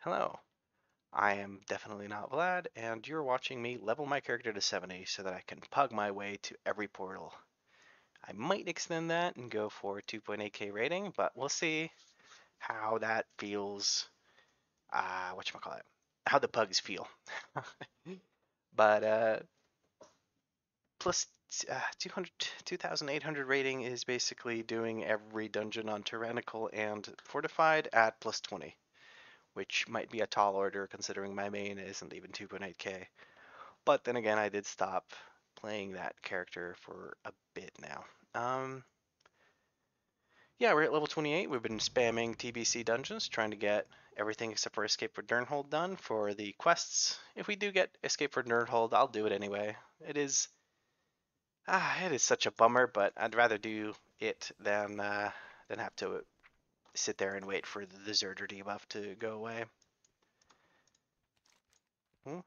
Hello, I am definitely not Vlad, and you're watching me level my character to 70 so that I can pug my way to every portal. I might extend that and go for 2.8k rating, but we'll see how that feels. Whatchamacallit, how the pugs feel. But plus 200, 2,800 rating is basically doing every dungeon on Tyrannical and Fortified at plus 20, which might be a tall order considering my main isn't even 2.8k. But then again, I did stop playing that character for a bit now. Yeah, we're at level 28. We've been spamming TBC dungeons, trying to get everything except for Escape for Durnhold done for the quests. If we do get Escape for Durnhold, I'll do it anyway. It is such a bummer, but I'd rather do it than have to sit there and wait for the deserter debuff to go away. Hmm?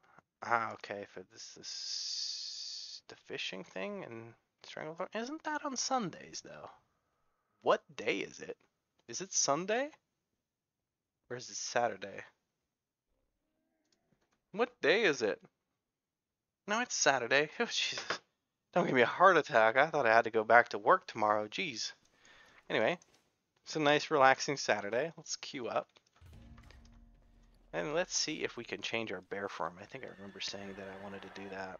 Okay, for this the fishing thing and Stranglethorn. Isn't that on Sundays though? What day is it? Is it Sunday? Or is it Saturday? What day is it? No, it's Saturday. Oh, Jesus. Don't give me a heart attack. I thought I had to go back to work tomorrow. Jeez. Anyway, it's a nice relaxing Saturday. Let's queue up. And let's see if we can change our bear form. I think I remember saying that I wanted to do that.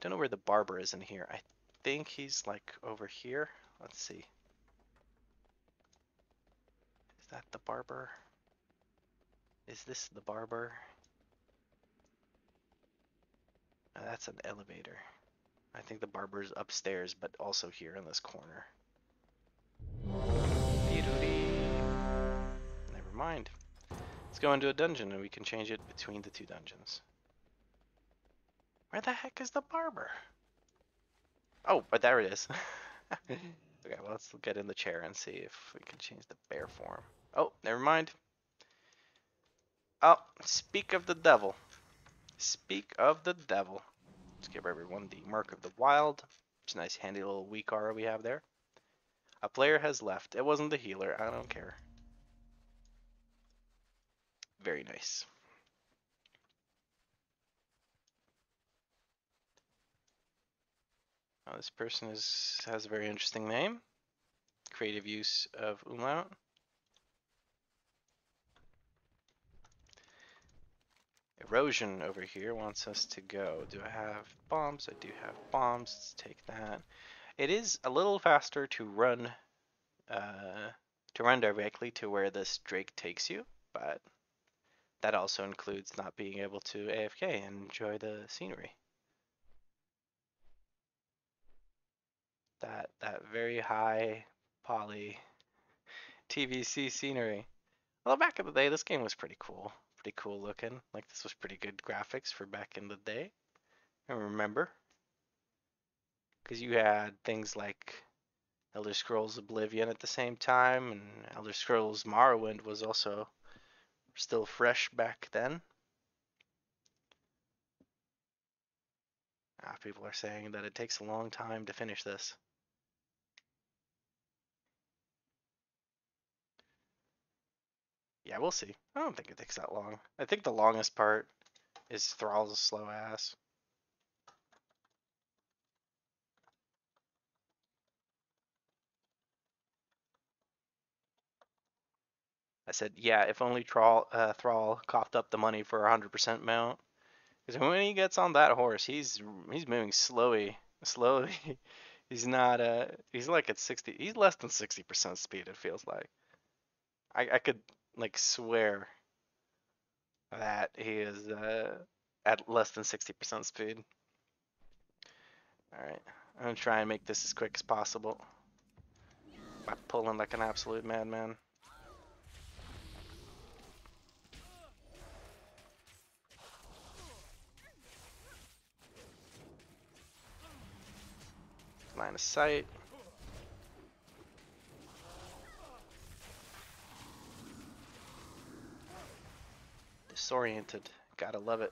Don't know where the barber is in here. I think he's like over here. Let's see. Is that the barber? Is this the barber? That's an elevator. I think the barber's upstairs, but also here in this corner. Never mind. Let's go into a dungeon and we can change it between the two dungeons. Where the heck is the barber? Oh, but there it is. Okay, well, let's get in the chair and see if we can change the bear form. Oh, never mind. Oh, speak of the devil. Speak of the devil. Let's give everyone the Mark of the Wild. It's a nice handy little WeakAuras we have there. A player has left. It wasn't the healer. I don't care. Very nice. This person has a very interesting name. Creative use of umlaut. Erosion over here wants us to go. Do I have bombs? I do have bombs. Let's take that. It is a little faster to run directly to where this Drake takes you, but that also includes not being able to AFK and enjoy the scenery. That very high poly TVC scenery. Well, back in the day, this game was pretty cool. Pretty cool looking. Like, this was pretty good graphics for back in the day. I remember. Because you had things like Elder Scrolls Oblivion at the same time, and Elder Scrolls Morrowind was also still fresh back then. People are saying that it takes a long time to finish this. Yeah, we'll see. I don't think it takes that long. I think the longest part is Thrall's slow ass. I said, yeah, if only Thrall coughed up the money for 100% mount. Because when he gets on that horse, he's moving slowly. He's not he's like at 60. He's less than 60% speed. It feels like. I could like swear that he is at less than 60% speed. All right, I'm gonna try and make this as quick as possible by pulling like an absolute madman. Line of sight. Disoriented. Gotta love it.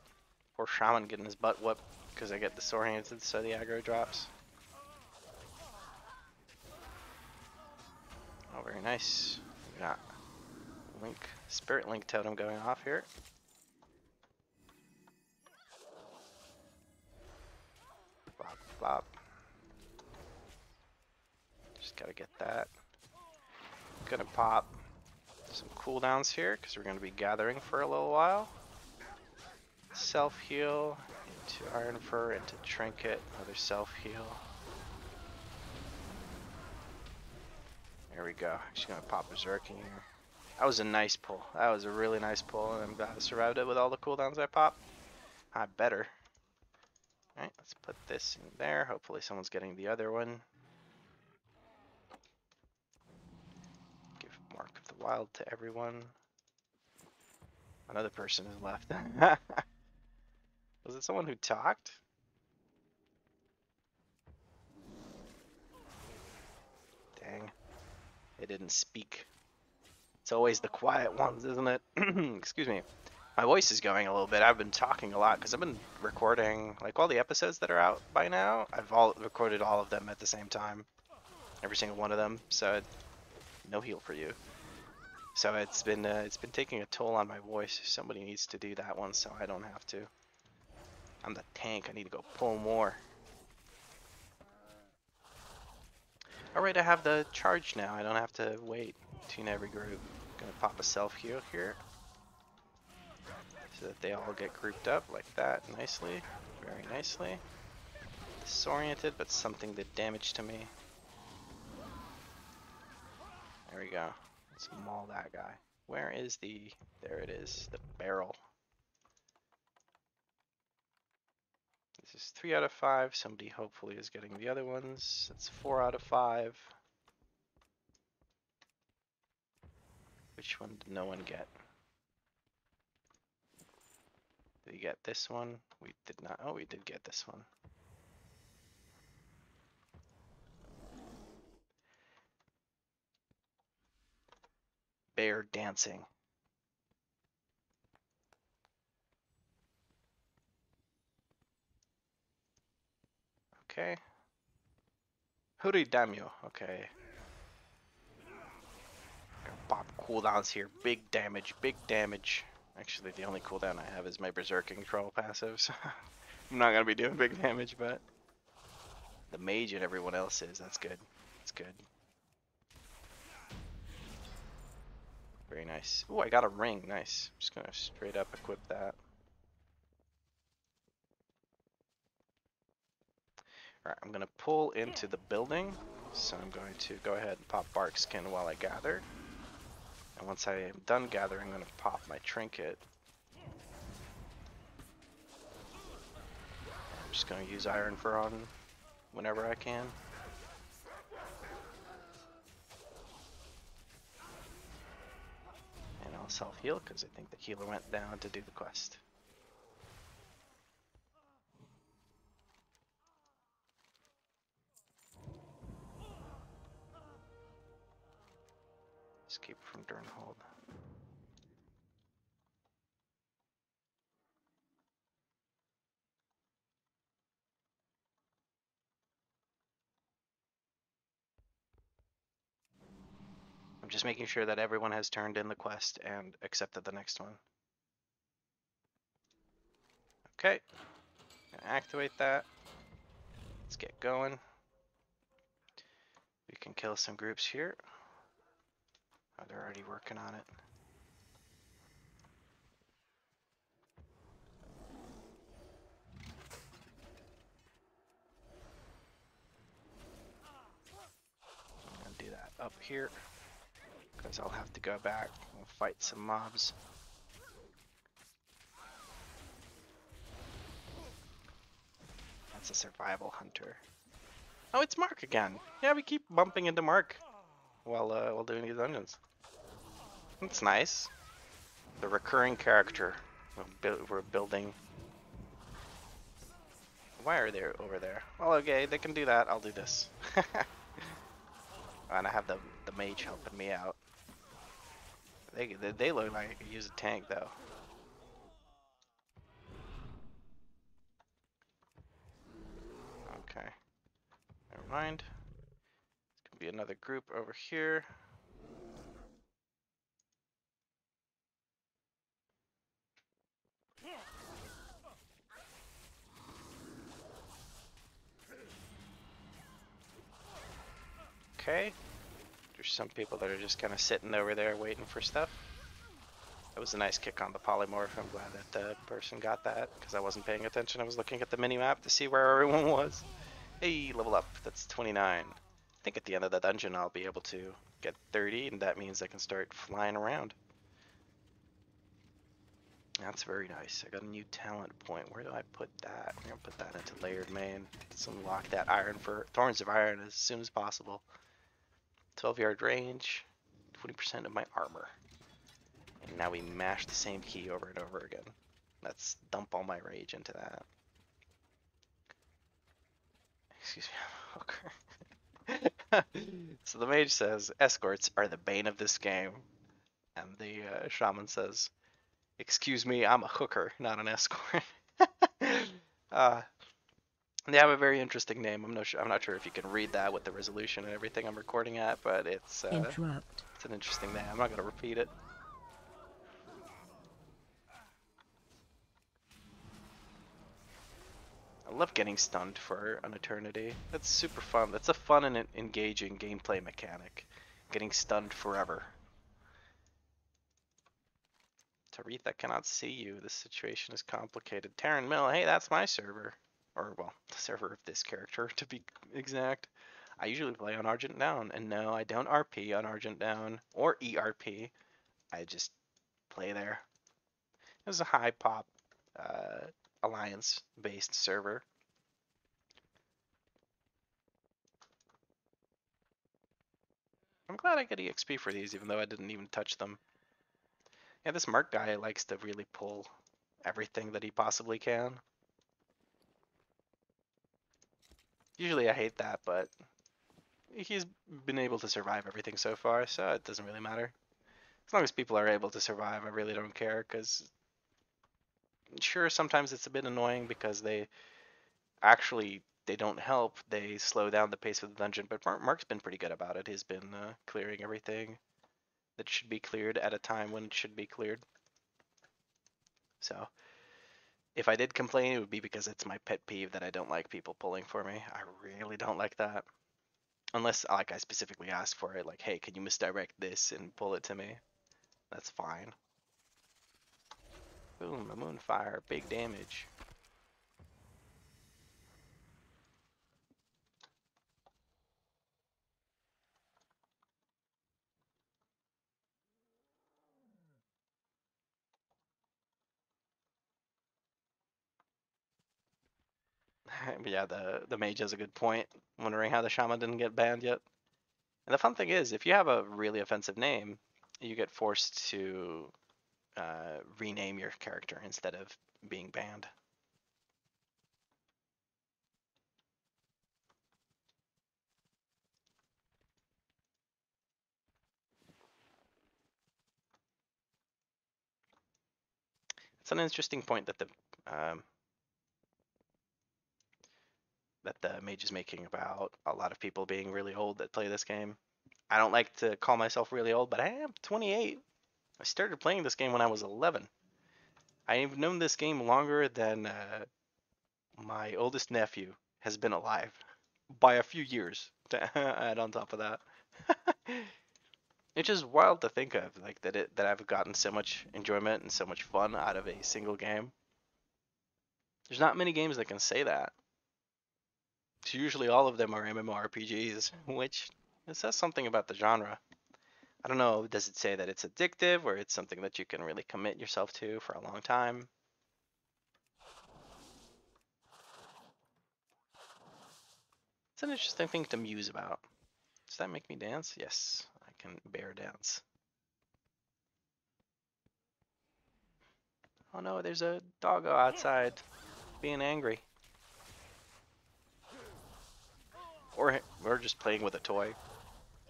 Poor Shaman getting his butt whooped because I get disoriented so the aggro drops. Oh, very nice. We got Spirit Link totem going off here. Bop, bop. Just gotta get that. Gonna pop some cooldowns here because we're gonna be gathering for a little while. Self heal into Iron Fur, into Trinket, another self heal. There we go. Actually gonna pop Berserking here. That was a nice pull. That was a really nice pull, and I'm glad I survived it with all the cooldowns I popped. I better. Alright, let's put this in there. Hopefully someone's getting the other one. Give Mark of the Wild to everyone. Another person is left. Was it someone who talked? Dang. They didn't speak. It's always the quiet ones, isn't it? Excuse me. My voice is going a little bit. I've been talking a lot because I've been recording, like, all the episodes that are out by now. I've recorded all of them at the same time. Every single one of them. So, no heal for you. So it's been taking a toll on my voice. Somebody needs to do that one so I don't have to. I'm the tank. I need to go pull more. Alright, I have the charge now. I don't have to wait between every group. Gonna pop a self heal here. So that they all get grouped up like that nicely. Very nicely. Disoriented, but something did damage to me. There we go. Let's maul that guy. Where is the... There it is. The barrel. This is 3 out of 5. Somebody hopefully is getting the other ones. That's 4 out of 5. Which one did no one get? Did we get this one? We did not. Oh, we did get this one. Bear dancing. Okay. Huri Damyo. Okay. Pop cooldowns here. Big damage. Big damage. Actually, the only cooldown I have is my Berserking Troll passives. I'm not gonna be doing big damage, but the mage and everyone else is. That's good. That's good. Very nice. Ooh, I got a ring. Nice. I'm just gonna straight up equip that. Alright, I'm gonna pull into the building. So I'm going to go ahead and pop Bark Skin while I gather. And once I am done gathering, I'm gonna pop my trinket. I'm just gonna use Iron Fur on whenever I can. And I'll self-heal because I think the healer went down to do the quest. Escape from Durnhold. I'm just making sure that everyone has turned in the quest and accepted the next one. Okay, gonna activate that. Let's get going. We can kill some groups here. Oh, they're already working on it. I'm gonna do that up here because I'll have to go back and fight some mobs. That's a survival hunter. Oh, it's Mark again. Yeah, we keep bumping into Mark while doing these dungeons. That's nice. The recurring character we're building. Why are they over there? Well, okay, they can do that. I'll do this. And I have the mage helping me out. They look like I could use a tank though. Okay. Never mind. There's gonna be another group over here. Okay. There's some people that are just kind of sitting over there waiting for stuff. That was a nice kick on the polymorph. I'm glad that the person got that because I wasn't paying attention. I was looking at the mini-map to see where everyone was. Hey, level up. That's 29. I think at the end of the dungeon I'll be able to get 30, and that means I can start flying around. That's very nice. I got a new talent point. Where do I put that? We're gonna put that into layered main. Let's unlock that iron for Thorns of Iron as soon as possible. 12-yard range, 20% of my armor. And now we mash the same key over and over again. Let's dump all my rage into that. Excuse me, I'm a hooker. So the mage says, escorts are the bane of this game. And the shaman says, excuse me, I'm a hooker, not an escort. They have a very interesting name. I'm not sure if you can read that with the resolution and everything I'm recording at, but it's an interesting name. I'm not gonna repeat it. I love getting stunned for an eternity. That's super fun. That's a fun and engaging gameplay mechanic. Getting stunned forever. Taritha cannot see you. This situation is complicated. Terran Mill, hey, that's my server. Or, well, the server of this character, to be exact. I usually play on Argent Down, and no, I don't RP on Argent Down, or ERP. I just play there. It was a high pop, alliance-based server. I'm glad I get EXP for these, even though I didn't even touch them. Yeah, this Mark guy likes to really pull everything that he possibly can. Usually I hate that, but he's been able to survive everything so far, so it doesn't really matter. As long as people are able to survive, I really don't care, because sure, sometimes it's a bit annoying because they don't help. They slow down the pace of the dungeon, but Mark's been pretty good about it. He's been clearing everything that should be cleared at a time when it should be cleared. So if I did complain, it would be because it's my pet peeve that I don't like people pulling for me. I really don't like that. Unless, like, I specifically asked for it, like, hey, can you misdirect this and pull it to me? That's fine. Boom, a moonfire, big damage. Yeah, the mage has a good point, wondering how the shaman didn't get banned yet. And the fun thing is, if you have a really offensive name, you get forced to rename your character instead of being banned. It's an interesting point that the mage is making about a lot of people being really old that play this game. I don't like to call myself really old, but I am 28. I started playing this game when I was 11. I've known this game longer than my oldest nephew has been alive by a few years to add on top of that. It's just wild to think of, like that I've gotten so much enjoyment and so much fun out of a single game. There's not many games that can say that. So usually all of them are MMORPGs, which it says something about the genre. I don't know, does it say that it's addictive or it's something that you can really commit yourself to for a long time? It's an interesting thing to muse about. Does that make me dance? Yes, I can bear dance. Oh no, there's a doggo outside being angry. Or just playing with a toy.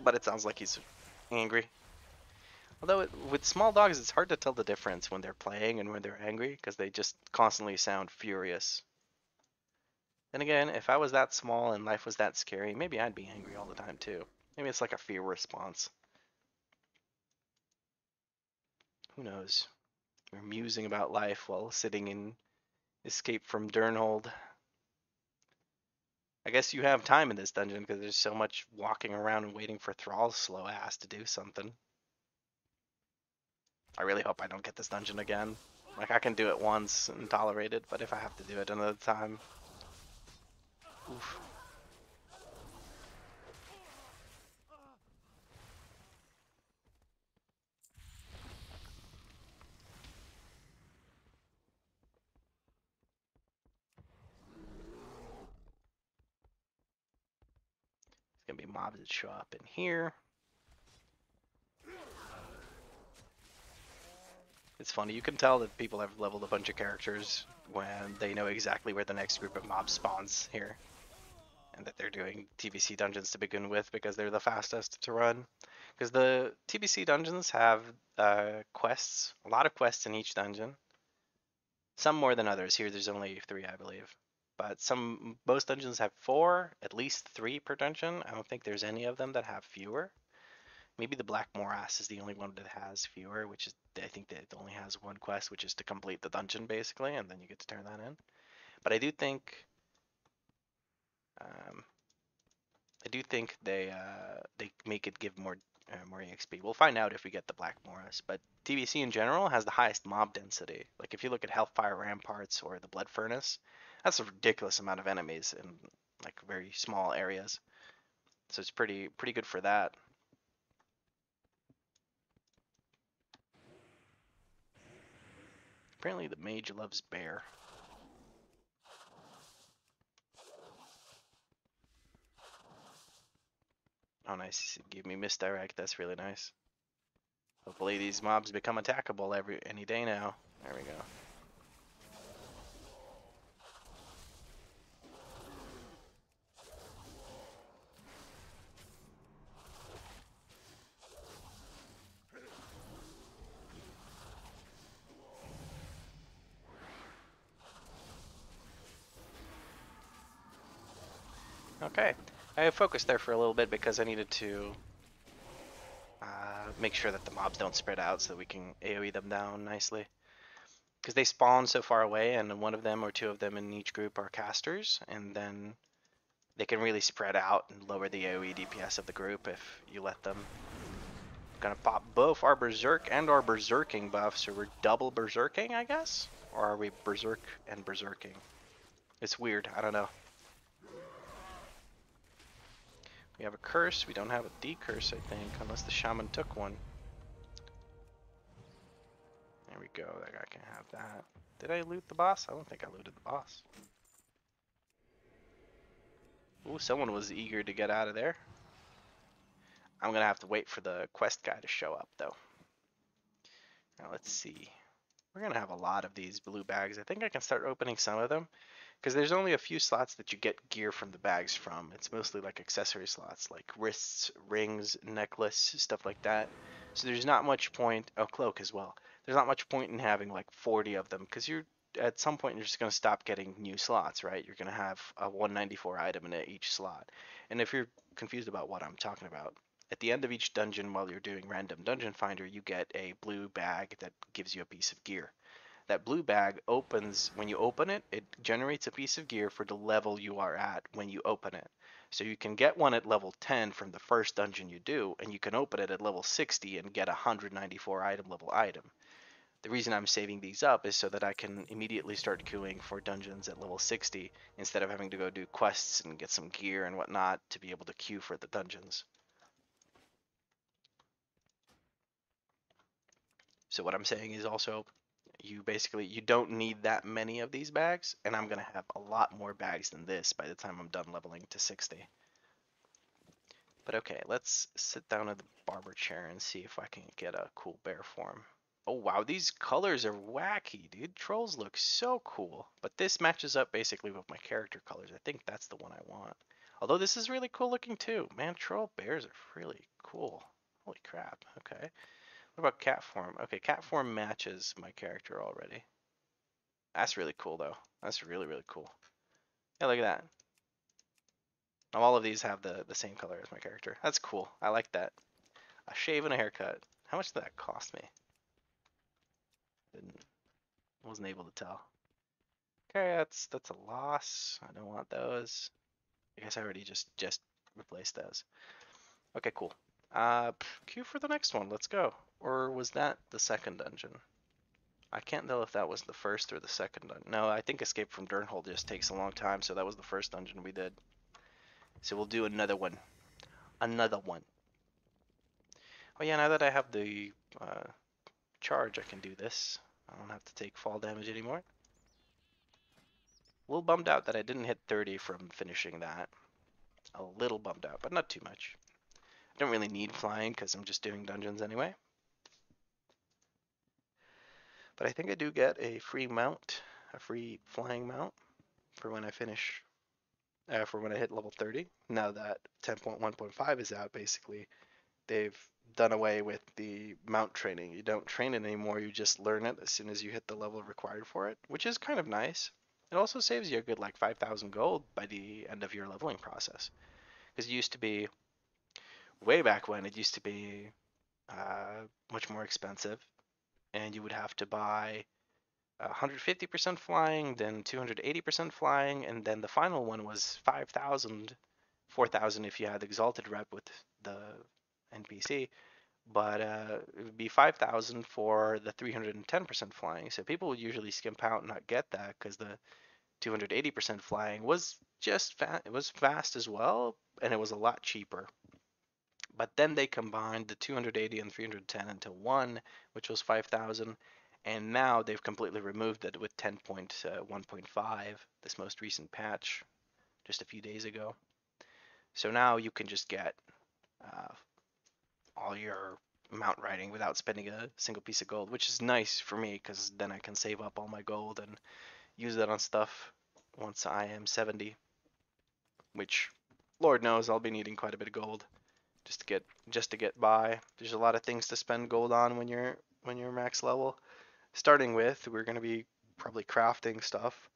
But it sounds like he's angry. Although with small dogs, it's hard to tell the difference when they're playing and when they're angry because they just constantly sound furious. Then again, if I was that small and life was that scary, maybe I'd be angry all the time too. Maybe it's like a fear response. Who knows? We're musing about life while sitting in Escape from Durnhold. I guess you have time in this dungeon because there's so much walking around and waiting for Thrall's slow ass to do something. I really hope I don't get this dungeon again. Like, I can do it once and tolerate it, but if I have to do it another time, oof. It's gonna be mobs that show up in here. It's funny, you can tell that people have leveled a bunch of characters when they know exactly where the next group of mobs spawns here. And that they're doing TBC dungeons to begin with because they're the fastest to run. Because the TBC dungeons have quests, a lot of quests in each dungeon. Some more than others. Here there's only 3, I believe. But most dungeons have 4, at least 3 per dungeon. I don't think there's any of them that have fewer. Maybe the Black Morass is the only one that has fewer, which is, I think that it only has 1 quest, which is to complete the dungeon basically, and then you get to turn that in. But I do think um, they make it give more EXP. We'll find out if we get the Black Morass, but TBC in general has the highest mob density. Like if you look at Hellfire Ramparts or the Blood Furnace, that's a ridiculous amount of enemies in like very small areas. So it's pretty good for that. Apparently the mage loves bear. Oh nice, give me misdirect. That's really nice. Hopefully these mobs become attackable any day now. There we go. Okay, I focused there for a little bit because I needed to make sure that the mobs don't spread out so we can AoE them down nicely. Because they spawn so far away, and one of them or 2 of them in each group are casters, and then they can really spread out and lower the AoE DPS of the group if you let them. Gonna pop both our Berserk and our Berserking buffs, so we're double Berserking, I guess? Or are we Berserk and Berserking? It's weird, I don't know. We have a curse, we don't have a decurse, I think, unless the shaman took one. There we go, that guy can have that. Did I loot the boss? I don't think I looted the boss. Ooh, someone was eager to get out of there. I'm gonna have to wait for the quest guy to show up, though. Now let's see. We're gonna have a lot of these blue bags. I think I can start opening some of them, because there's only a few slots that you get gear from the bags from. It's mostly like accessory slots, like wrists, rings, necklace, stuff like that. So there's not much point, oh, cloak as well. There's not much point in having like 40 of them, because you're at some point you're just going to stop getting new slots, right? You're going to have a 194 item in each slot. And if you're confused about what I'm talking about, at the end of each dungeon while you're doing random dungeon finder, you get a blue bag that gives you a piece of gear. That blue bag opens, when you open it, it generates a piece of gear for the level you are at when you open it. So you can get one at level 10 from the first dungeon you do, and you can open it at level 60 and get a 194 item level item. The reason I'm saving these up is so that I can immediately start queuing for dungeons at level 60 instead of having to go do quests and get some gear and whatnot to be able to queue for the dungeons. So what I'm saying is also you don't need that many of these bags, and I'm gonna have a lot more bags than this by the time I'm done leveling to 60. But okay, let's sit down in the barber chair and see if I can get a cool bear form. Oh wow, these colors are wacky, dude. Trolls look so cool. But this matches up basically with my character colors. I think that's the one I want. Although this is really cool looking too. Man, troll bears are really cool. Holy crap, okay. What about cat form? Okay, cat form matches my character already. That's really cool though. That's really, really cool. Yeah, look at that. Now, all of these have the same color as my character. That's cool. I like that. A shave and a haircut. How much did that cost me? Wasn't able to tell. Okay, that's a loss. I don't want those. I guess I already just replaced those. Okay, cool. Queue for the next one. Let's go. Or was that the second dungeon? I can't tell if that was the first or the second dungeon. No, I think Escape from Durnhold just takes a long time, so that was the first dungeon we did. So we'll do another one. Another one. Oh yeah, now that I have the charge, I can do this. I don't have to take fall damage anymore. A little bummed out that I didn't hit 30 from finishing that. A little bummed out, but not too much. I don't really need flying because I'm just doing dungeons anyway. But I think I do get a free mount, a free flying mount for when I finish, for when I hit level 30. Now that 10.1.5 is out, basically, they've done away with the mount training. You don't train it anymore, you just learn it as soon as you hit the level required for it, which is kind of nice. It also saves you a good like 5,000 gold by the end of your leveling process. Because it used to be, way back when, it used to be much more expensive, and you would have to buy 150% flying, then 280% flying, and then the final one was 5,000, 4,000 if you had exalted rep with the NPC, but it would be 5,000 for the 310% flying. So people would usually skimp out and not get that because the 280% flying was it was fast as well, and it was a lot cheaper. But then they combined the 280 and 310 into one, which was 5,000. And now they've completely removed it with 10.1.5, this most recent patch, just a few days ago. So now you can just get uh, all your mount riding without spending a single piece of gold, which is nice for me because then I can save up all my gold and use that on stuff once I am 70, which Lord knows I'll be needing quite a bit of gold just to get by. There's a lot of things to spend gold on when you're max level. Starting with, we're going to be probably crafting stuff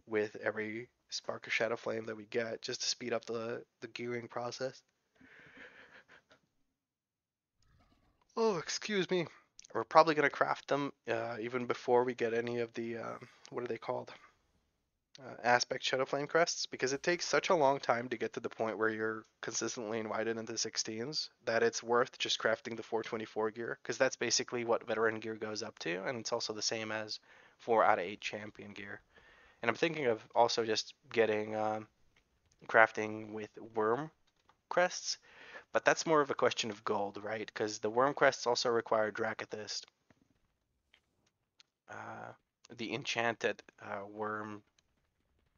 with every spark of shadow flame that we get just to speed up the gearing process. Oh, excuse me. We're probably going to craft them even before we get any of the what are they called? Aspect shadow flame crests, because it takes such a long time to get to the point where you're consistently invited into 16s that it's worth just crafting the 424 gear, because that's basically what veteran gear goes up to, and it's also the same as 4 out of 8 champion gear. And I'm thinking of also just getting crafting with worm crests, but that's more of a question of gold, right? Because the worm crests also require Dracathist. The enchanted worm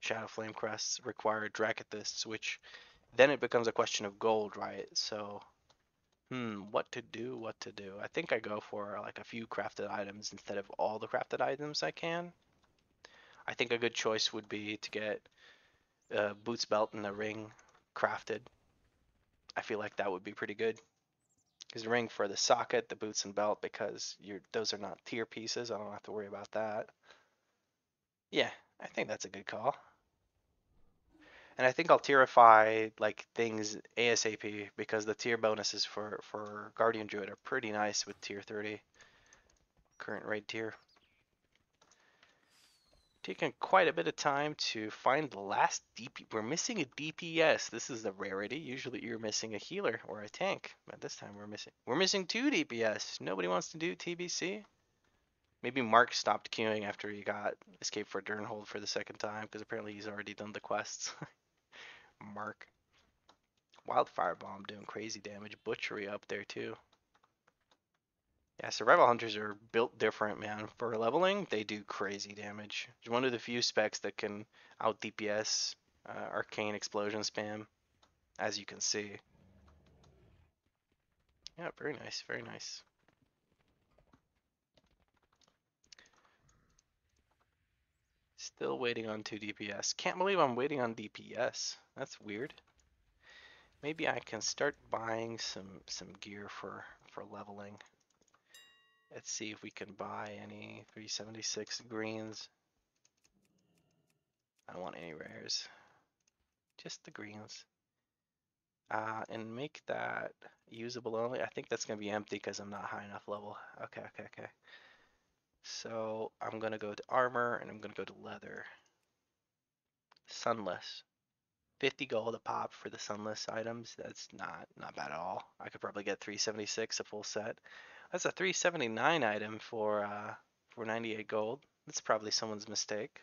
shadow flame crests require Dracathists, which then it becomes a question of gold, right? So, what to do, what to do. I think I go for like a few crafted items instead of all the crafted items I can. I think a good choice would be to get a boots, belt, and a ring crafted. I feel like that would be pretty good. Because the ring for the socket, the boots and belt, because those are not tier pieces. I don't have to worry about that. Yeah, I think that's a good call. And I think I'll tierify like things ASAP because the tier bonuses for Guardian Druid are pretty nice with tier 30 current raid tier. Taking quite a bit of time to find the last DP. We're missing a DPS. This is the rarity. Usually you're missing a healer or a tank, but this time we're missing 2 DPS. Nobody wants to do TBC. Maybe Mark stopped queuing after he got Escape for Durnhold for the second time because apparently he's already done the quests. Mark. Wildfire Bomb doing crazy damage. Butchery up there too. Yeah, survival hunters are built different, man. For leveling, they do crazy damage. It's one of the few specs that can out DPS arcane explosion spam, as you can see. Yeah, very nice, very nice. Still waiting on 2 DPS. Can't believe I'm waiting on DPS. That's weird. Maybe I can start buying some gear for leveling. Let's see if we can buy any 376 greens. I don't want any rares. Just the greens. And make that usable only. I think that's going to be empty because I'm not high enough level. Okay. So I'm going to go to armor and I'm going to go to leather. Sunless. 50 gold a pop for the sunless items. That's not bad at all. I could probably get 376 a full set. That's a 379 item for 98 gold. That's probably someone's mistake.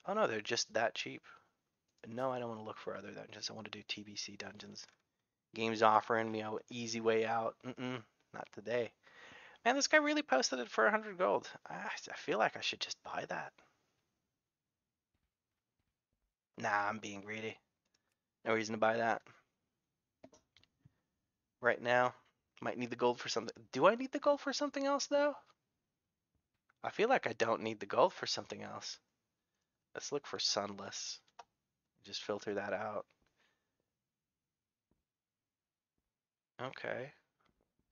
Oh no, they're just that cheap. No, I don't want to look for other dungeons. I want to do TBC dungeons. Game's offering me an easy way out. Not today. Man, this guy really posted it for 100 gold. I feel like I should just buy that. Nah, I'm being greedy. No reason to buy that. Right now, might need the gold for something. Do I need the gold for something else, though? I feel like I don't need the gold for something else. Let's look for sunless. Just filter that out. Okay.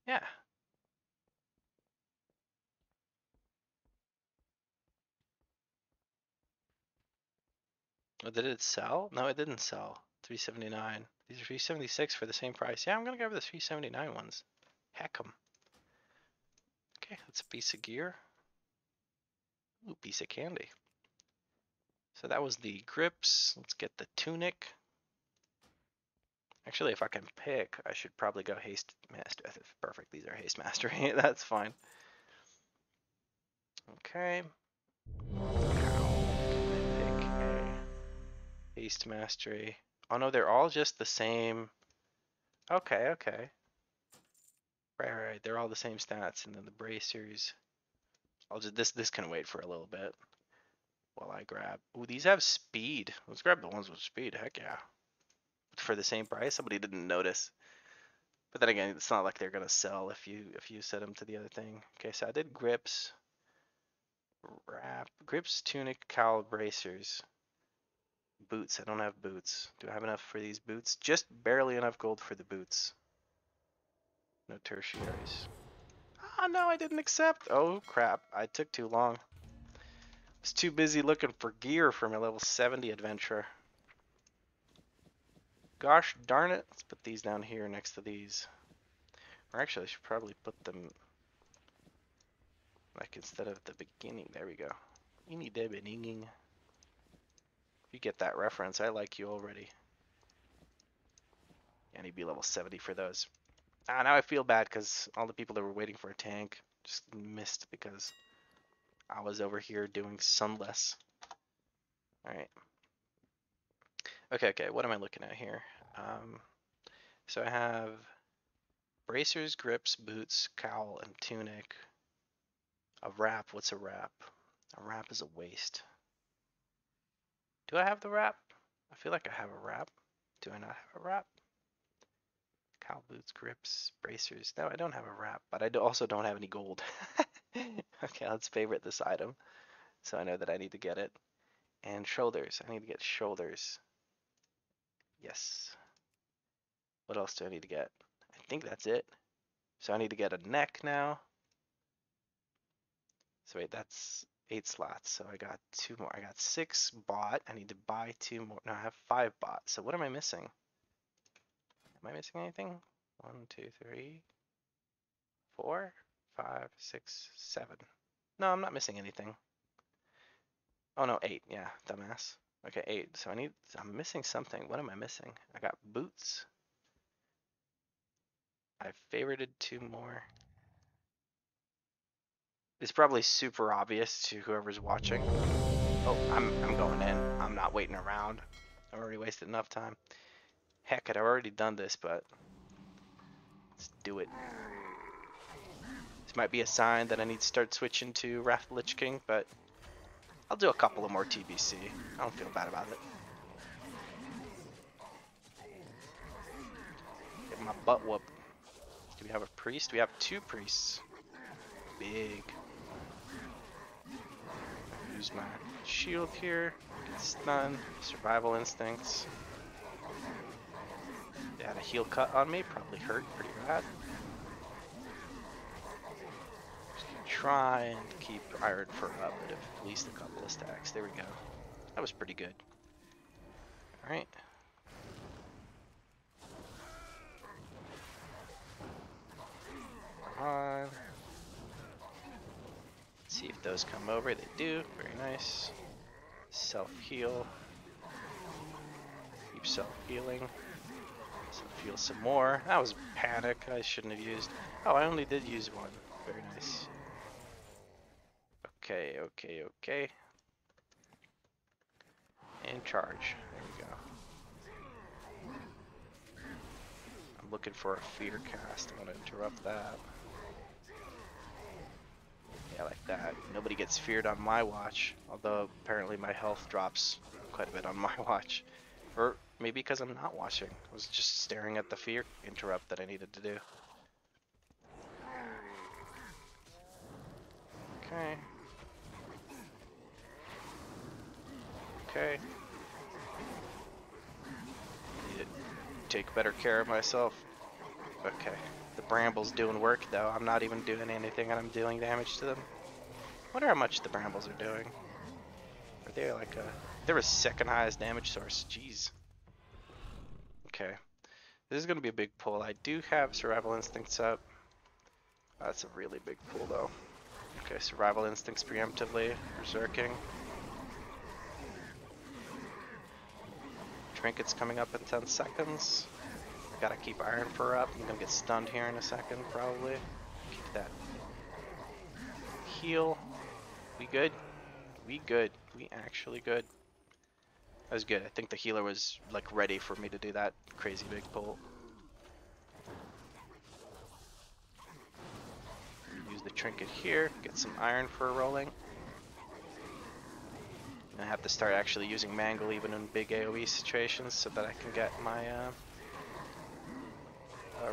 Yeah. Oh, did it sell? No, it didn't sell. 379. These are 376 for the same price. Yeah, I'm gonna go for the 379 ones. Heck 'em. Okay, that's a piece of gear. Ooh, piece of candy. So that was the grips. Let's get the tunic. Actually, if I can pick, I should probably go haste master. Perfect, these are haste mastery. That's fine. Okay. Pick a haste mastery. Oh no, they're all just the same. Okay, okay. Right. They're all the same stats, and then the bracers. I'll just this can wait for a little bit while I grab. Ooh, these have speed. Let's grab the ones with speed. Heck yeah. For the same price, somebody didn't notice. But then again, it's not like they're gonna sell if you set them to the other thing. Okay, so I did grips, wrap, grips, tunic, cowl, bracers, boots. I don't have boots. Do I have enough for these boots? Just barely enough gold for the boots. No tertiaries. Oh no, I didn't accept. Oh crap, I took too long. I was too busy looking for gear for my level 70 adventure. Gosh darn it. Let's put these down here next to these. Or actually, I should probably put them like instead of the beginning. There we go. You need the beginning. If you get that reference, I like you already. I need to be level 70 for those. Ah, now I feel bad because all the people that were waiting for a tank just missed because I was over here doing sunless. Alright. Okay, what am I looking at here? So I have bracers, grips, boots, cowl, and tunic. A wrap. What's a wrap? A wrap is a waist. Do I have the wrap? I feel like I have a wrap. Do I not have a wrap? Cowl, boots, grips, bracers. No, I don't have a wrap, but I also don't have any gold. Okay, let's favorite this item so I know that I need to get it. And shoulders. I need to get shoulders. Yes. What else do I need to get? I think that's it. So I need to get a neck now. So wait, that's 8 slots. So I got 2 more. I got 6 bought. I need to buy 2 more. No, I have 5 bought. So what am I missing? Am I missing anything? 1, 2, 3, 4, 5, 6, 7. No, I'm not missing anything. Oh no, 8. Yeah, dumbass. Okay, 8. So I'm missing something. What am I missing? I got boots. I favorited 2 more. It's probably super obvious to whoever's watching. Oh, I'm going in. I'm not waiting around. I already wasted enough time. Heck, I'd already done this, but let's do it. This might be a sign that I need to start switching to Wrath of the Lich King, but I'll do a couple of more TBC. I don't feel bad about it. Get my butt whooped. Do we have a priest? We have 2 priests. Big. Use my shield here. Get stun. Survival instincts. They had a heal cut on me. Probably hurt pretty bad. Just gonna try and keep Iron Fur up at least a couple of stacks. There we go. That was pretty good. Alright. On. Let's see if those come over. They do. Very nice. Self-heal. Keep self-healing. Self-heal some more. That was panic. I shouldn't have used. Oh, I only did use one. Very nice. Okay, okay, okay. And charge. There we go. I'm looking for a fear cast. I'm gonna interrupt that. Yeah, like that. Nobody gets feared on my watch. Although apparently my health drops quite a bit on my watch. Or maybe because I'm not watching. I was just staring at the fear interrupt that I needed to do. Okay. Okay. Need to take better care of myself. Okay. The brambles doing work though. I'm not even doing anything and I'm dealing damage to them. Wonder how much the brambles are doing. Are they like a... They're a second highest damage source. Jeez. Okay. This is going to be a big pull. I do have Survival Instincts up. That's a really big pull though. Okay, Survival Instincts preemptively. Berserking. Trinkets coming up in 10 seconds. Gotta keep Iron Fur up. I'm gonna get stunned here in a second, probably. Keep that heal. We good? We good. We actually good. That was good. I think the healer was like ready for me to do that crazy big pull. Use the trinket here. Get some Iron Fur rolling. I have to start actually using Mangle even in big AoE situations so that I can get my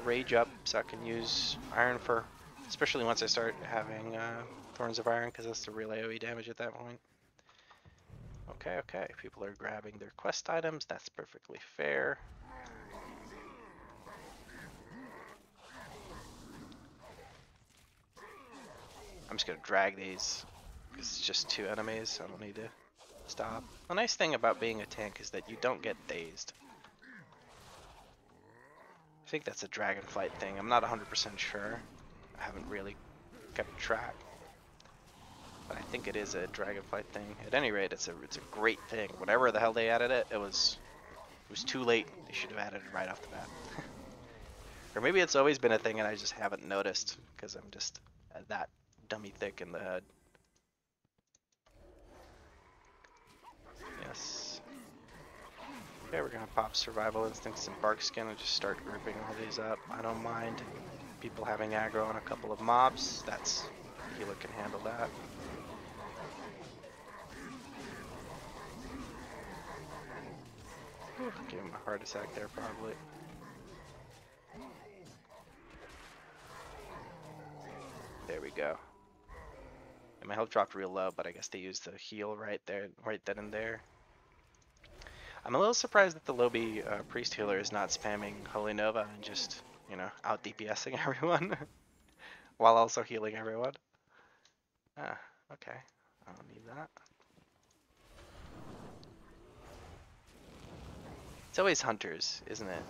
rage up so I can use Iron Fur, especially once I start having Thorns of Iron because that's the real AoE damage at that point. Okay, okay, people are grabbing their quest items, that's perfectly fair. I'm just gonna drag these because it's just 2 enemies, so I don't need to stop. The nice thing about being a tank is that you don't get dazed. I think that's a Dragonflight thing. I'm not 100% sure. I haven't really kept track. But I think it is a Dragonflight thing. At any rate, it's a great thing. Whatever the hell they added it was too late. They should have added it right off the bat. Or maybe it's always been a thing and I just haven't noticed because I'm just that dummy thick in the head. Yes. Okay, we're gonna pop Survival Instincts and Bark Skin and just start grouping all these up. I don't mind people having aggro on a couple of mobs. That's healer can handle that. Whew, give him a heart attack there probably. There we go. And my health dropped real low, but I guess they used the heal right there, right then and there. I'm a little surprised that the Lobby Priest Healer is not spamming Holy Nova and just, you know, out DPSing everyone while also healing everyone. Ah, okay. I don't need that. It's always hunters, isn't it?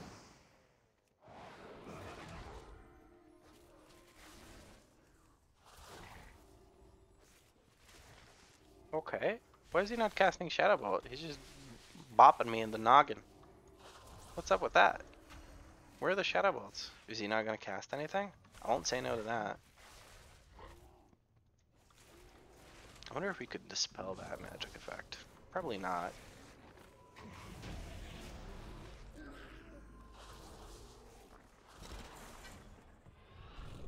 Okay. Why is he not casting Shadow Bolt? He's just bopping me in the noggin. What's up with that? Where are the Shadow Bolts? Is he not going to cast anything? I won't say no to that. I wonder if we could dispel that magic effect. Probably not.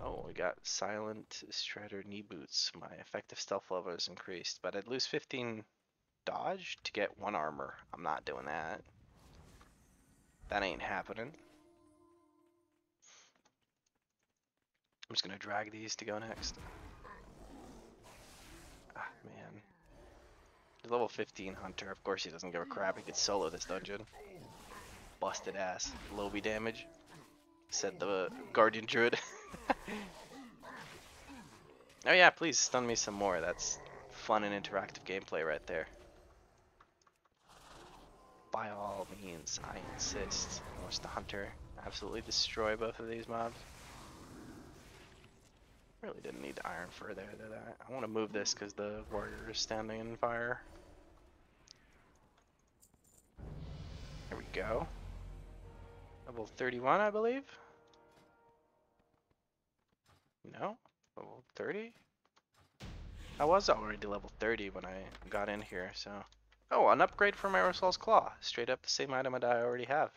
Oh, we got Silent Strider knee boots. My effective stealth level is increased, but I'd lose 15 dodge to get 1 armor. I'm not doing that. That ain't happening. I'm just gonna drag these to go next. Ah, man. The level 15 hunter, of course he doesn't give a crap. He could solo this dungeon. Busted ass. Lobby damage. Said the Guardian Druid. Oh yeah, please stun me some more. That's fun and interactive gameplay right there. By all means, I insist. Watch the hunter absolutely destroy both of these mobs. Really didn't need Iron Fur there. I want to move this because the warrior is standing in fire. There we go. Level 31, I believe. No? Level 30? I was already level 30 when I got in here, so... Oh, an upgrade for my Ursol's Claw. Straight up the same item that I already have.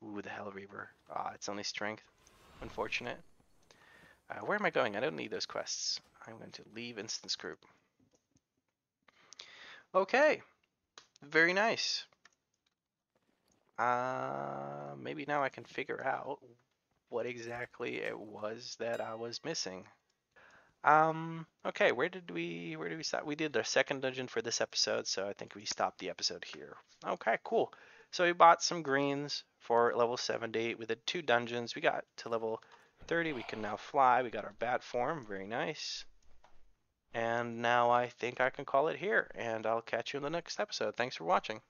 Ooh, the Hell Reaver. Ah, it's only strength. Unfortunate. Where am I going? I don't need those quests. I'm going to leave Instance Group. Okay. Very nice. Maybe now I can figure out what exactly it was that I was missing. Okay, where did we stop? We did the second dungeon for this episode, so I think we stopped the episode here. Okay, cool. So we bought some greens for level 70. We did 2 dungeons. We got to level 30. We can now fly. We got our bat form. Very nice. And now I think I can call it here, and I'll catch you in the next episode. Thanks for watching.